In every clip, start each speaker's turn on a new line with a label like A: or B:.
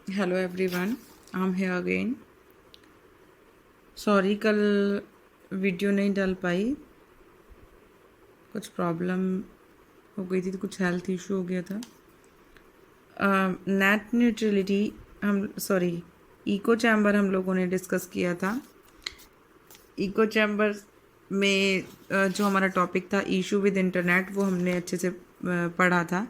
A: Hello everyone, I am here again. Sorry कल video नहीं डाल पाई, कुछ प्रॉब्लम हो गई थी, तो कुछ हेल्थ इशू हो गया था। नेट न्यूट्रलिटी इको चैम्बर हम लोगों ने डिस्कस किया था। इको चैम्बर में जो हमारा टॉपिक था इशू विद इंटरनेट, वो हमने अच्छे से पढ़ा था।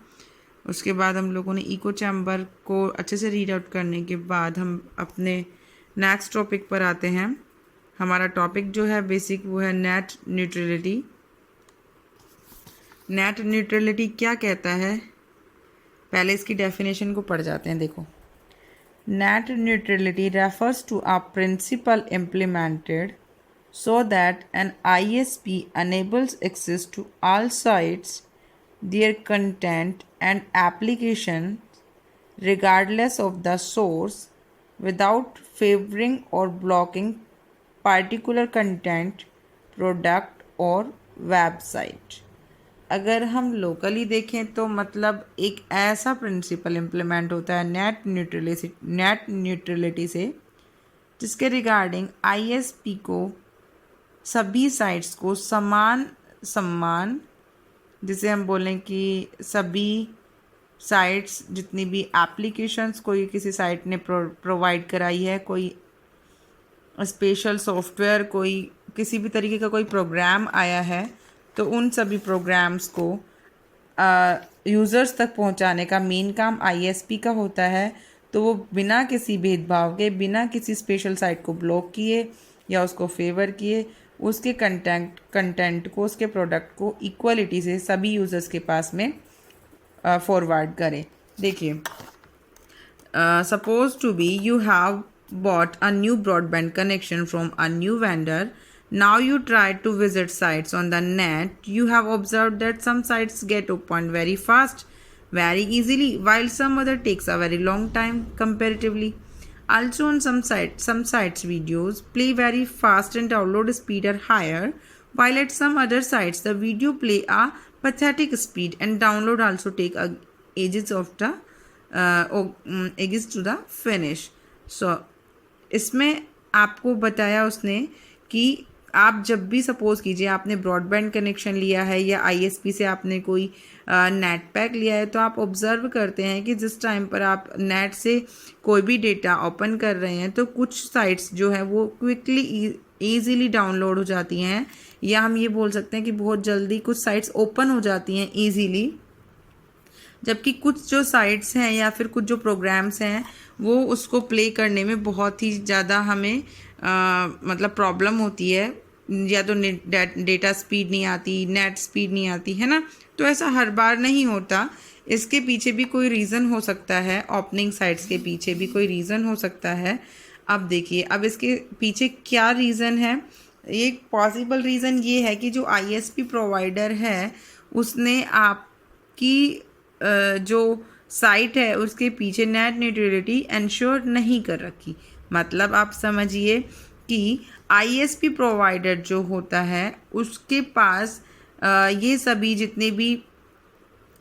A: उसके बाद हम लोगों ने इको चैम्बर को अच्छे से रीड आउट करने के बाद हम अपने नेक्स्ट टॉपिक पर आते हैं। हमारा टॉपिक जो है बेसिक वो है नेट न्यूट्रलिटी। नेट न्यूट्रलिटी क्या कहता है, पहले इसकी डेफिनेशन को पढ़ जाते हैं। देखो, net neutrality refers to a principle implemented so that an ISP enables access to all sites, their content and applications regardless of the source, without favoring or blocking particular content, product or website। अगर हम locally देखें तो मतलब एक ऐसा principal implement होता है net neutrality से, जिसके रिगार्डिंग आईएसपी को सभी साइट्स को समान सम्मान, जिसे हम बोलें कि सभी साइट्स जितनी भी एप्लीकेशंस कोई किसी साइट ने प्रोवाइड कराई है, कोई स्पेशल सॉफ्टवेयर, कोई किसी भी तरीके का कोई प्रोग्राम आया है, तो उन सभी प्रोग्राम्स को यूज़र्स तक पहुंचाने का मेन काम आईएसपी का होता है। तो वो बिना किसी भेदभाव के, बिना किसी स्पेशल साइट को ब्लॉक किए या उसको फेवर किए, उसके कंटेंट को, उसके प्रोडक्ट को इक्वलिटी से सभी यूज़र्स के पास में फॉरवर्ड करें। देखिए, suppose to be you have bought a new broadband connection from a new vendor. Now you try to visit sites on the net. You have observed that some sites get opened very fast, very easily, while some other takes a very long time comparatively. Also on some sites videos play very fast and download speed are higher, while at some other sites the video play a pathetic speed and download also take ages of the ages to the finish. So इसमें आपको बताया उसने कि आप जब भी suppose कीजिए आपने ब्रॉडबैंड कनेक्शन लिया है या आईएसपी से आपने कोई नेट पैक लिया है, तो आप ऑब्ज़र्व करते हैं कि जिस टाइम पर आप नेट से कोई भी डेटा ओपन कर रहे हैं, तो कुछ साइट्स जो है वो क्विकली ईज़िली डाउनलोड हो जाती हैं, या हम ये बोल सकते हैं कि बहुत जल्दी कुछ साइट्स ओपन हो जाती हैं ईज़िली, जबकि कुछ जो साइट्स हैं या फिर कुछ जो प्रोग्राम्स हैं वो उसको प्ले करने में बहुत ही ज़्यादा हमें मतलब प्रॉब्लम होती है, या तो डेटा स्पीड नहीं आती, नेट स्पीड नहीं आती है ना। तो ऐसा हर बार नहीं होता, इसके पीछे भी कोई रीज़न हो सकता है, ओपनिंग साइट्स के पीछे भी कोई रीज़न हो सकता है। अब देखिए, अब इसके पीछे क्या रीज़न है। एक पॉसिबल रीज़न ये है कि जो आईएसपी प्रोवाइडर है उसने आपकी जो साइट है उसके पीछे नेट न्यूट्रलिटी इंश्योर नहीं कर रखी। मतलब आप समझिए कि आईएसपी प्रोवाइडर जो होता है उसके पास ये सभी जितने भी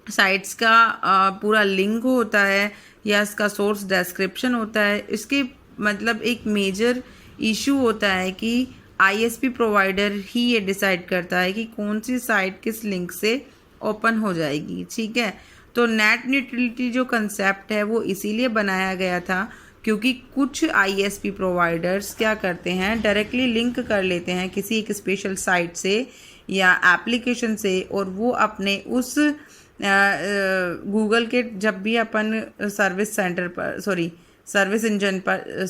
A: साइट्स का पूरा लिंक होता है या इसका सोर्स डिस्क्रिप्शन होता है, इसके मतलब एक मेजर इशू होता है कि आईएसपी प्रोवाइडर ही ये डिसाइड करता है कि कौन सी साइट किस लिंक से ओपन हो जाएगी। ठीक है, तो नेट न्यूट्रलिटी जो कंसेप्ट है वो इसीलिए बनाया गया था क्योंकि कुछ आईएसपी प्रोवाइडर्स क्या करते हैं, डायरेक्टली लिंक कर लेते हैं किसी एक स्पेशल साइट से या एप्लीकेशन से, और वो अपने उस गूगल के जब भी अपन सर्विस सेंटर पर सर्विस इंजन पर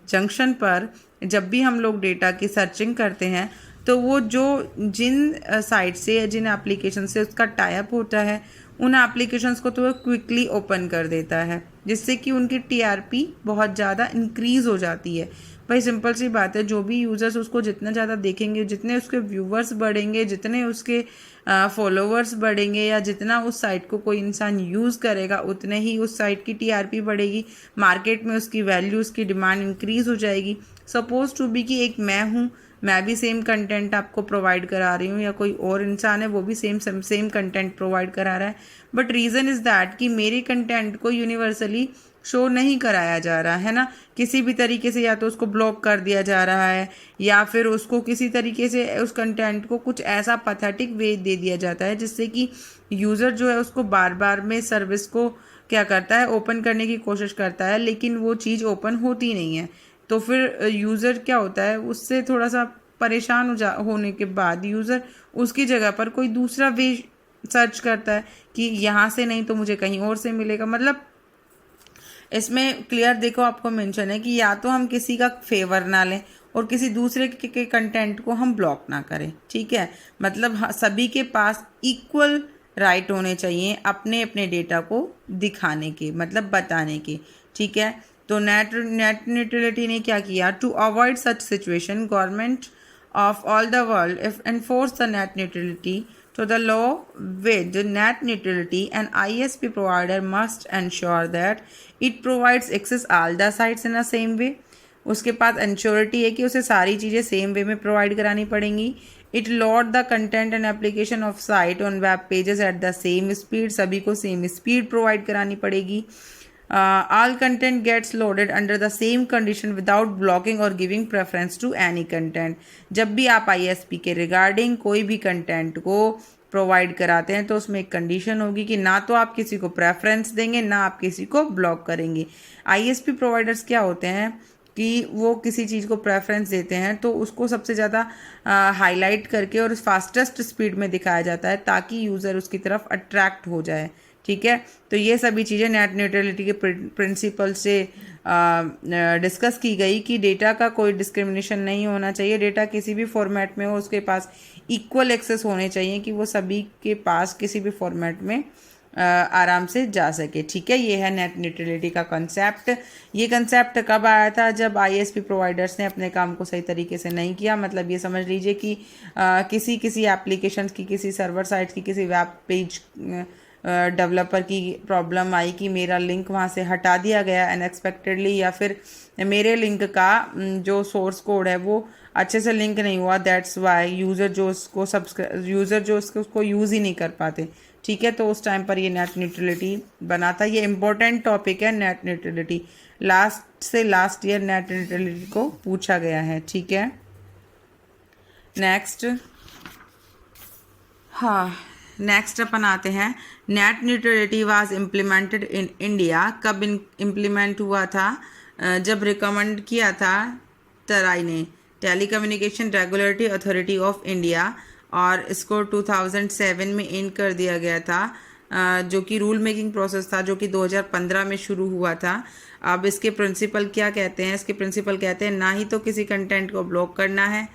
A: जंक्शन पर जब भी हम लोग डेटा की सर्चिंग करते हैं, तो वो जो जिन साइट से या जिन एप्लीकेशन से उसका टाई अप होता है उन एप्लीकेशंस को तो वो क्विकली ओपन कर देता है, जिससे कि उनकी टीआरपी बहुत ज़्यादा इंक्रीज़ हो जाती है। भाई सिंपल सी बात है, जो भी यूज़र्स उसको जितना ज़्यादा देखेंगे, जितने उसके व्यूवर्स बढ़ेंगे, जितने उसके फॉलोवर्स बढ़ेंगे, या जितना उस साइट को कोई इंसान यूज़ करेगा उतने ही उस साइट की टीआरपी बढ़ेगी, मार्केट में उसकी वैल्यू, उसकी डिमांड इंक्रीज़ हो जाएगी। सपोज़ टू बी कि एक मैं हूँ, मैं भी सेम कंटेंट आपको प्रोवाइड करा रही हूँ या कोई और इंसान है वो भी सेम कंटेंट प्रोवाइड करा रहा है, बट रीज़न इज़ दैट कि मेरे कंटेंट को यूनिवर्सली शो नहीं कराया जा रहा है ना, किसी भी तरीके से या तो उसको ब्लॉक कर दिया जा रहा है या फिर उसको किसी तरीके से उस कंटेंट को कुछ ऐसा पैथेटिक वे दे दिया जाता है जिससे कि यूज़र जो है उसको बार बार में सर्विस को क्या करता है, ओपन करने की कोशिश करता है, लेकिन वो चीज़ ओपन होती नहीं है। तो फिर यूज़र क्या होता है, उससे थोड़ा सा परेशान होने के बाद यूज़र उसकी जगह पर कोई दूसरा वे सर्च करता है कि यहाँ से नहीं तो मुझे कहीं और से मिलेगा। मतलब इसमें क्लियर देखो आपको मेंशन है कि या तो हम किसी का फेवर ना लें और किसी दूसरे के कंटेंट को हम ब्लॉक ना करें, ठीक है। मतलब सभी के पास इक्वल राइट होने चाहिए अपने अपने डेटा को दिखाने के, मतलब बताने के, ठीक है। तो नेट न्यूट्रलिटी ने क्या किया, to avoid such situation government of all the world if enforce the net neutrality to the law. With net neutrality, an ISP provider must ensure that it provides access all the sites in the same way. उसके पास इंश्योरिटी है कि उसे सारी चीज़ें same way में provide करानी पड़ेंगी. It load the content and application of site on web pages at the same speed, सभी को सेम स्पीड प्रोवाइड करानी पड़ेगी. All content gets loaded under the same condition without blocking or giving preference to any content. जब भी आप ISP के regarding कोई भी कंटेंट को प्रोवाइड कराते हैं तो उसमें एक कंडीशन होगी कि ना तो आप किसी को प्रेफरेंस देंगे ना आप किसी को ब्लॉक करेंगे. ISP प्रोवाइडर्स क्या होते हैं कि वो किसी चीज़ को प्रेफरेंस देते हैं तो उसको सबसे ज़्यादा हाईलाइट करके और फास्टेस्ट स्पीड में दिखाया जाता है ताकि यूज़र उसकी तरफ अट्रैक्ट हो जाए, ठीक है. तो ये सभी चीज़ें नेट न्यूट्रलिटी के प्रिंसिपल से डिस्कस की गई कि डेटा का कोई डिस्क्रिमिनेशन नहीं होना चाहिए, डेटा किसी भी फॉर्मेट में हो उसके पास इक्वल एक्सेस होने चाहिए कि वो सभी के पास किसी भी फॉर्मेट में आराम से जा सके, ठीक है. ये है नेट न्यूट्रलिटी का कंसेप्ट. ये कंसेप्ट कब आया था, जब ISP प्रोवाइडर्स ने अपने काम को सही तरीके से नहीं किया. मतलब ये समझ लीजिए कि किसी एप्लीकेशन की, किसी सर्वर साइट की, किसी वेब पेज डेवलपर की प्रॉब्लम आई कि मेरा लिंक वहाँ से हटा दिया गया अनएक्सपेक्टेडली, या फिर मेरे लिंक का जो सोर्स कोड है वो अच्छे से लिंक नहीं हुआ. दैट्स वाई यूज़र जो उसको यूज़ ही नहीं कर पाते, ठीक है. तो उस टाइम पर ये नेट न्यूट्रलिटी बना था. ये इम्पोर्टेंट टॉपिक है net neutrality. Last year net neutrality को पूछा गया है, ठीक है. नेक्स्ट अपन आते हैं. Net neutrality was implemented in India. कब इम्प्लीमेंट हुआ था, जब रिकमेंड किया था तराई ने, telecommunication regulatory authority of India, और इसको 2007 में इन कर दिया गया था, जो कि रूल मेकिंग प्रोसेस था जो कि 2015 में शुरू हुआ था. अब इसके प्रिंसिपल क्या कहते हैं, इसके प्रिंसिपल कहते हैं ना ही तो किसी कंटेंट को ब्लॉक करना है,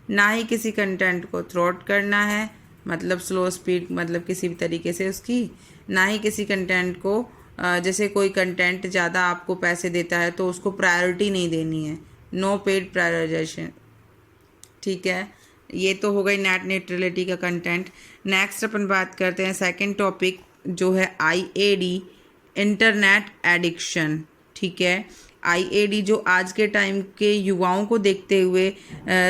A: ना ही किसी कंटेंट को थ्रॉट करना है, मतलब स्लो स्पीड, मतलब किसी भी तरीके से उसकी, ना ही किसी कंटेंट को जैसे कोई कंटेंट ज़्यादा आपको पैसे देता है तो उसको प्रायोरिटी नहीं देनी है, नो पेड प्रायोरिटाइजेशन, ठीक है. ये तो हो गई नेट न्यूट्रलिटी का कंटेंट. नेक्स्ट अपन बात करते हैं सेकंड टॉपिक जो है IAD, इंटरनेट एडिक्शन, ठीक है. IAD जो आज के टाइम के युवाओं को देखते हुए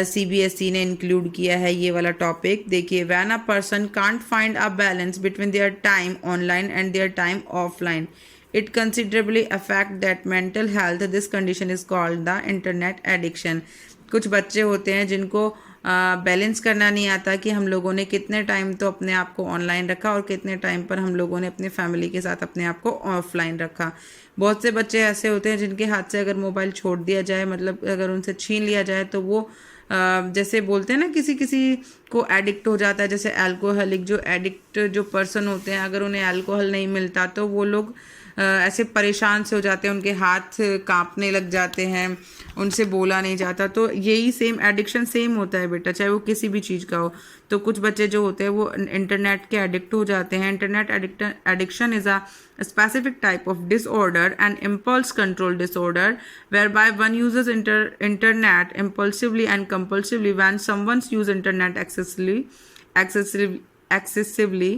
A: CBSE ने इंक्लूड किया है ये वाला टॉपिक. देखिए, when a person can't find a balance between their time online and their time offline, it considerably affect that mental health. This condition is called the internet addiction. कुछ बच्चे होते हैं जिनको बैलेंस करना नहीं आता कि हम लोगों ने कितने टाइम तो अपने आप को ऑनलाइन रखा और कितने टाइम पर हम लोगों ने अपने फैमिली के साथ अपने आप को ऑफलाइन रखा. बहुत से बच्चे ऐसे होते हैं जिनके हाथ से अगर मोबाइल छोड़ दिया जाए, मतलब अगर उनसे छीन लिया जाए तो वो जैसे बोलते हैं ना, किसी किसी को एडिक्ट हो जाता है. जैसे अल्कोहलिक जो एडिक्ट जो पर्सन होते हैं, अगर उन्हें अल्कोहल नहीं मिलता तो वो लोग ऐसे परेशान से हो जाते हैं, उनके हाथ कांपने लग जाते हैं, उनसे बोला नहीं जाता. तो यही सेम एडिक्शन सेम होता है बेटा, चाहे वो किसी भी चीज़ का हो. तो कुछ बच्चे जो होते हैं वो इंटरनेट के एडिक्ट हो जाते हैं. Internet addiction is a specific type of disorder and impulse control disorder whereby one uses internet impulsively and compulsively. When someone's use internet excessively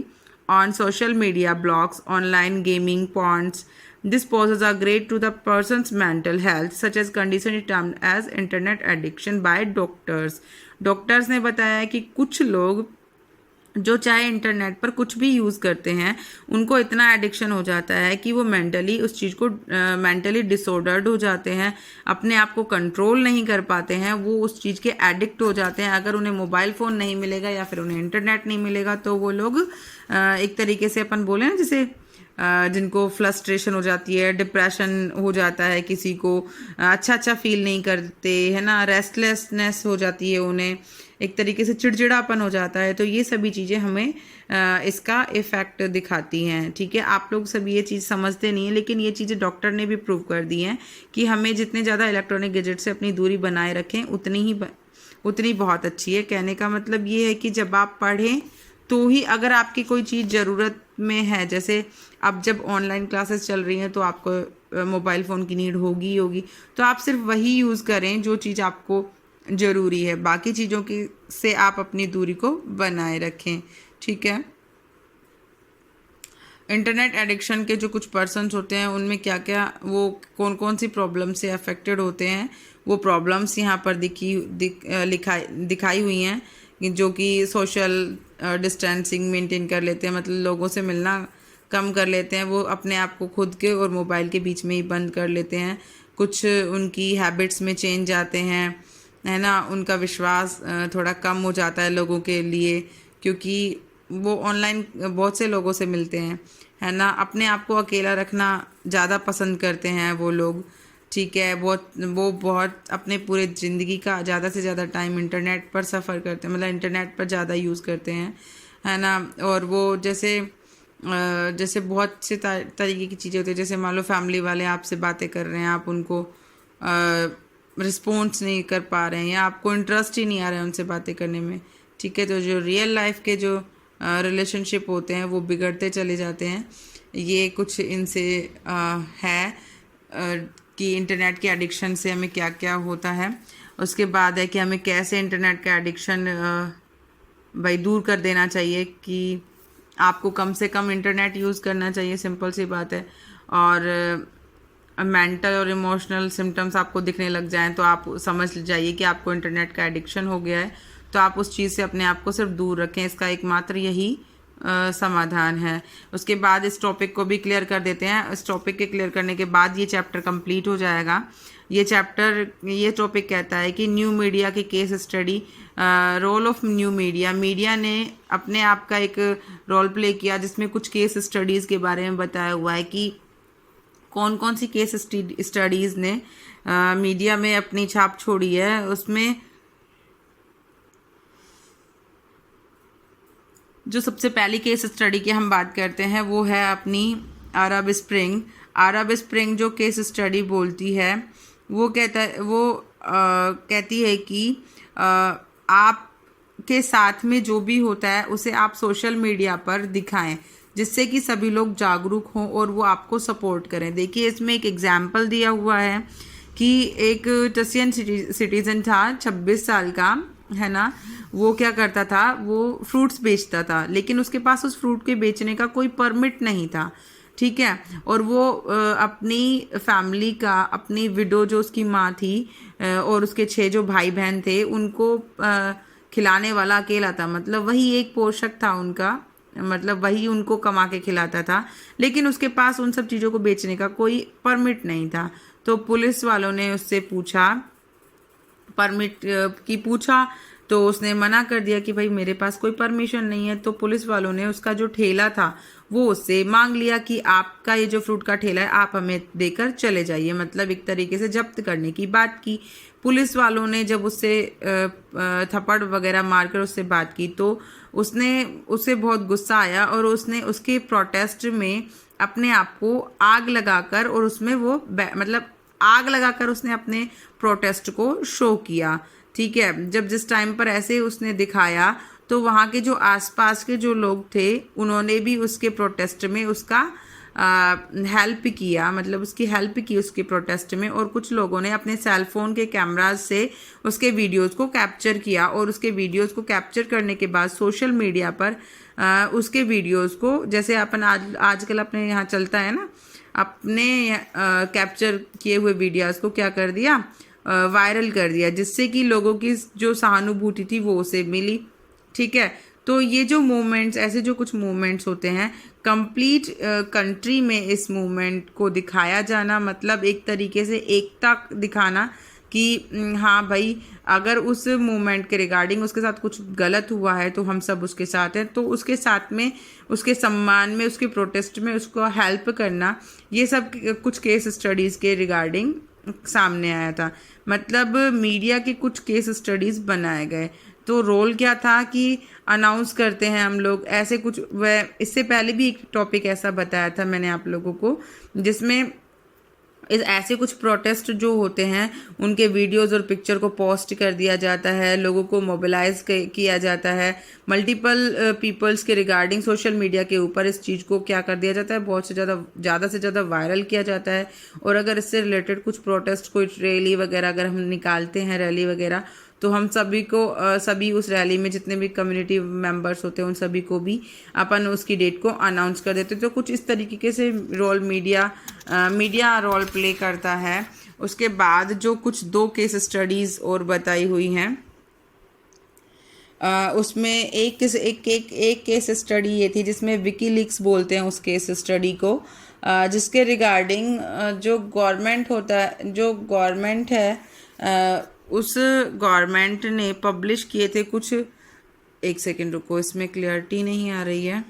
A: on social media, blogs, online gaming, porns, This poses are great to the person's mental health, such as condition termed as internet addiction by doctors. Doctors ने बताया है कि कुछ लोग जो चाहे internet पर कुछ भी यूज़ करते हैं, उनको इतना एडिक्शन हो जाता है कि वो मेंटली उस चीज़ को मेंटली डिसऑर्डर्ड हो जाते हैं, अपने आप को कंट्रोल नहीं कर पाते हैं, वो उस चीज़ के एडिक्ट हो जाते हैं। अगर उन्हें मोबाइल फ़ोन नहीं मिलेगा या फिर उन्हें इंटरनेट नहीं मिलेगा तो वो लोग एक तरीके से अपन बोले ना, जैसे जिनको फ्लस्ट्रेशन हो जाती है, डिप्रेशन हो जाता है, किसी को अच्छा फील नहीं करते है ना, रेस्टलेसनेस हो जाती है उन्हें, एक तरीके से चिड़चिड़ापन हो जाता है। तो ये सभी चीज़ें हमें इसका इफ़ेक्ट दिखाती हैं। ठीक है, आप लोग सभी ये चीज़ समझते नहीं हैं, लेकिन ये चीज़ें डॉक्टर ने भी प्रूव कर दी हैं कि हमें जितने ज़्यादा इलेक्ट्रॉनिक गैजेट से अपनी दूरी बनाए रखें उतनी बहुत अच्छी है। कहने का मतलब ये है कि जब आप पढ़ें तो ही, अगर आपकी कोई चीज़ ज़रूरत में है, जैसे अब जब ऑनलाइन क्लासेस चल रही हैं तो आपको मोबाइल फ़ोन की नीड होगी, तो आप सिर्फ वही यूज़ करें जो चीज़ आपको ज़रूरी है, बाकी चीज़ों की से आप अपनी दूरी को बनाए रखें। ठीक है, इंटरनेट एडिक्शन के जो कुछ पर्सन्स होते हैं उनमें क्या क्या, वो कौन कौन सी प्रॉब्लम से अफेक्टेड होते हैं, वो प्रॉब्लम्स यहाँ पर दिखाई हुई हैं, जो कि सोशल डिस्टेंसिंग मेंटेन कर लेते हैं, मतलब लोगों से मिलना कम कर लेते हैं, वो अपने आप को खुद के और मोबाइल के बीच में ही बंद कर लेते हैं, कुछ उनकी हैबिट्स में चेंज आते हैं, है ना, उनका विश्वास थोड़ा कम हो जाता है लोगों के लिए, क्योंकि वो ऑनलाइन बहुत से लोगों से मिलते हैं, है ना, अपने आप को अकेला रखना ज़्यादा पसंद करते हैं वो लोग। ठीक है, वो बहुत अपने पूरे ज़िंदगी का ज़्यादा से ज़्यादा टाइम इंटरनेट पर सफ़र करते हैं, मतलब इंटरनेट पर ज़्यादा यूज़ करते हैं, है ना। और वो जैसे बहुत से तरीके की चीज़ें होती है, जैसे मान लो फैमिली वाले आपसे बातें कर रहे हैं, आप उनको रिस्पॉन्स नहीं कर पा रहे हैं या आपको इंटरेस्ट ही नहीं आ रहा है उनसे बातें करने में। ठीक है, तो जो रियल लाइफ के जो रिलेशनशिप होते हैं वो बिगड़ते चले जाते हैं। ये कुछ इनसे है कि इंटरनेट के एडिक्शन से हमें क्या क्या होता है। उसके बाद है कि हमें कैसे इंटरनेट का एडिक्शन भाई दूर कर देना चाहिए, कि आपको कम से कम इंटरनेट यूज़ करना चाहिए, सिंपल सी बात है। और मेंटल और इमोशनल सिम्टम्स आपको दिखने लग जाएं तो आप समझ जाइए कि आपको इंटरनेट का एडिक्शन हो गया है, तो आप उस चीज़ से अपने आप को सिर्फ दूर रखें, इसका एकमात्र यही समाधान है। उसके बाद इस टॉपिक को भी क्लियर कर देते हैं। इस टॉपिक के क्लियर करने के बाद ये चैप्टर कंप्लीट हो जाएगा। ये टॉपिक कहता है कि न्यू मीडिया की case study, role of new media ने अपने आप का एक रोल प्ले किया, जिसमें कुछ केस स्टडीज़ के बारे में बताया हुआ है कि कौन कौन सी केस स्टडीज़ ने मीडिया में अपनी छाप छोड़ी है। उसमें जो सबसे पहली केस स्टडी की हम बात करते हैं वो है अपनी अरब स्प्रिंग जो केस स्टडी बोलती है, वो कहती है कि आपके साथ में जो भी होता है उसे आप सोशल मीडिया पर दिखाएं, जिससे कि सभी लोग जागरूक हों और वो आपको सपोर्ट करें। देखिए, इसमें एक एग्जाम्पल दिया हुआ है कि एक रशियन सिटीज़न था, 26 साल का, है ना। वो क्या करता था, वो फ्रूट्स बेचता था, लेकिन उसके पास उस फ्रूट के बेचने का कोई परमिट नहीं था। ठीक है, और वो अपनी फैमिली का, अपनी विडो जो उसकी माँ थी और उसके 6 जो भाई बहन थे, उनको खिलाने वाला अकेला था, मतलब वही एक पोषक था उनका, मतलब वही उनको कमा के खिलाता था, लेकिन उसके पास उन सब चीज़ों को बेचने का कोई परमिट नहीं था। तो पुलिस वालों ने उससे पूछा, तो उसने मना कर दिया कि भाई मेरे पास कोई परमिशन नहीं है। तो पुलिस वालों ने उसका जो ठेला था वो उससे मांग लिया कि आपका ये जो फ्रूट का ठेला है आप हमें देकर चले जाइए, मतलब एक तरीके से जब्त करने की बात की। पुलिस वालों ने जब उससे थप्पड़ वगैरह मारकर उससे बात की तो उससे बहुत गुस्सा आया और उसने उसके प्रोटेस्ट में अपने आप को आग लगाकर, और उसमें वो मतलब आग लगाकर उसने अपने प्रोटेस्ट को शो किया। ठीक है, जिस टाइम पर ऐसे उसने दिखाया तो वहाँ के जो आसपास के जो लोग थे उन्होंने भी उसके प्रोटेस्ट में उसका हेल्प किया, मतलब उसकी हेल्प की उसके प्रोटेस्ट में। और कुछ लोगों ने अपने सेलफोन के कैमराज से उसके वीडियोस को कैप्चर किया, और उसके वीडियोस को कैप्चर करने के बाद सोशल मीडिया पर उसके वीडियोस को, जैसे अपन आजकल अपने यहाँ चलता है ना, अपने कैप्चर किए हुए वीडियोस को क्या कर दिया, वायरल कर दिया, जिससे कि लोगों की जो सहानुभूति थी वो उसे मिली। ठीक है, तो ये जो मूवमेंट्स, ऐसे जो कुछ मूवमेंट्स होते हैं, कंप्लीट कंट्री में इस मूवमेंट को दिखाया जाना, मतलब एक तरीके से एकता दिखाना कि हाँ भाई, अगर उस मूवमेंट के रिगार्डिंग उसके साथ कुछ गलत हुआ है तो हम सब उसके साथ हैं, तो उसके साथ में, उसके सम्मान में, उसके प्रोटेस्ट में उसको हेल्प करना, ये सब कुछ केस स्टडीज़ के रिगार्डिंग सामने आया था। मतलब मीडिया के कुछ केस स्टडीज़ बनाए गए। तो रोल क्या था कि अनाउंस करते हैं हम लोग ऐसे कुछ, वह इससे पहले भी एक टॉपिक ऐसा बताया था मैंने आप लोगों को, जिसमें इस ऐसे कुछ प्रोटेस्ट जो होते हैं उनके वीडियोस और पिक्चर को पोस्ट कर दिया जाता है, लोगों को मोबिलाइज किया जाता है, मल्टीपल पीपल्स के रिगार्डिंग सोशल मीडिया के ऊपर इस चीज़ को क्या कर दिया जाता है, बहुत से ज़्यादा वायरल किया जाता है। और अगर इससे रिलेटेड कुछ प्रोटेस्ट, कोई रैली वगैरह अगर हम निकालते हैं, रैली वगैरह, तो हम सभी को सभी उस रैली में जितने भी कम्युनिटी मेंबर्स होते हैं उन सभी को भी अपन उसकी डेट को अनाउंस कर देते। तो कुछ इस तरीके से रोल मीडिया रोल प्ले करता है। उसके बाद जो कुछ 2 केस स्टडीज़ और बताई हुई हैं, उसमें एक केस स्टडी ये थी जिसमें विकीलीक्स बोलते हैं उस केस स्टडी को, जिसके रिगार्डिंग जो गवर्नमेंट है, उस गवर्नमेंट ने पब्लिश किए थे कुछ, एक सेकेंड रुको, इसमें क्लियरिटी नहीं आ रही है।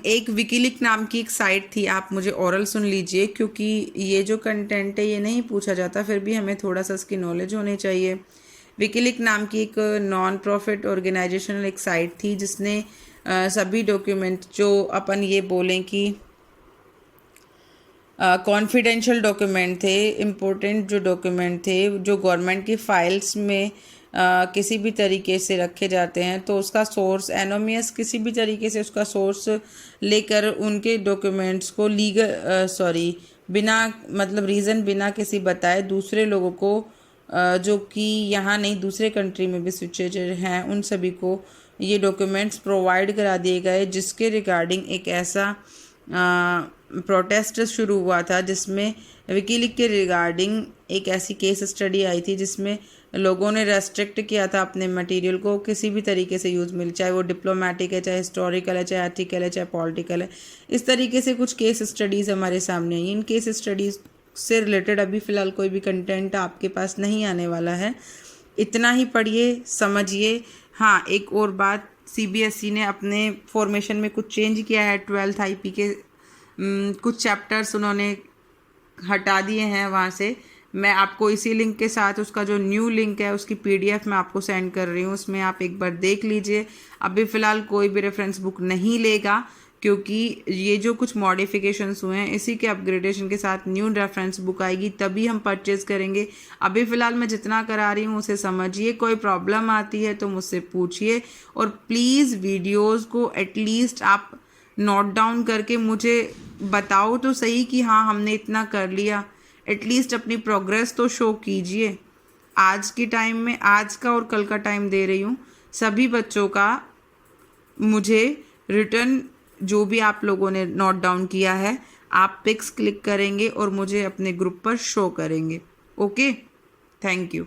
A: एक विकीलीक नाम की एक साइट थी, आप मुझे ओरल सुन लीजिए, क्योंकि ये जो कंटेंट है ये नहीं पूछा जाता, फिर भी हमें थोड़ा सा इसकी नॉलेज होनी चाहिए। विकीलीक नाम की एक नॉन प्रॉफिट ऑर्गेनाइजेशनल एक साइट थी, जिसने सभी डॉक्यूमेंट जो अपन ये बोलें कि कॉन्फिडेंशियल डॉक्यूमेंट थे, इम्पोर्टेंट जो डॉक्यूमेंट थे, जो गवर्नमेंट की फाइल्स में किसी भी तरीके से रखे जाते हैं, तो उसका सोर्स एनोमियस किसी भी तरीके से उसका सोर्स लेकर उनके डॉक्यूमेंट्स को बिना मतलब रीज़न बिना किसी बताए दूसरे लोगों को, जो कि यहाँ नहीं दूसरे कंट्री में भी सिचुएटेड हैं, उन सभी को ये डॉक्यूमेंट्स प्रोवाइड करा दिए गए, जिसके रिगार्डिंग एक ऐसा प्रोटेस्ट शुरू हुआ था जिसमें विकीलीक के रिगार्डिंग एक ऐसी केस स्टडी आई थी जिसमें लोगों ने रेस्ट्रिक्ट किया था अपने मटेरियल को किसी भी तरीके से यूज़ मिले, चाहे वो डिप्लोमेटिक है, चाहे हिस्टोरिकल है, चाहे एथिकल है, चाहे पॉलिटिकल है। इस तरीके से कुछ केस स्टडीज़ हमारे सामने आई। इन केस स्टडीज़ से रिलेटेड अभी फ़िलहाल कोई भी कंटेंट आपके पास नहीं आने वाला है। इतना ही पढ़िए, समझिए। हाँ, एक और बात, CBSE ने अपने फॉर्मेशन में कुछ चेंज किया है। 12th IP के कुछ चैप्टर्स उन्होंने हटा दिए हैं वहाँ से। मैं आपको इसी लिंक के साथ उसका जो न्यू लिंक है उसकी PDF मैं आपको सेंड कर रही हूँ, उसमें आप एक बार देख लीजिए। अभी फ़िलहाल कोई भी रेफरेंस बुक नहीं लेगा, क्योंकि ये जो कुछ मॉडिफिकेशंस हुए हैं इसी के अपग्रेडेशन के साथ न्यू रेफरेंस बुक आएगी, तभी हम परचेज़ करेंगे। अभी फ़िलहाल मैं जितना करा रही हूँ उसे समझिए, कोई प्रॉब्लम आती है तो मुझसे पूछिए, और प्लीज़ वीडियोज़ को एटलीस्ट आप नोट डाउन करके मुझे बताओ तो सही कि हाँ हमने इतना कर लिया। एटलीस्ट अपनी प्रोग्रेस तो शो कीजिए। आज के टाइम में, आज का और कल का टाइम दे रही हूँ, सभी बच्चों का मुझे रिटर्न जो भी आप लोगों ने नोट डाउन किया है आप पिक्स क्लिक करेंगे और मुझे अपने ग्रुप पर शो करेंगे। Okay, thank you.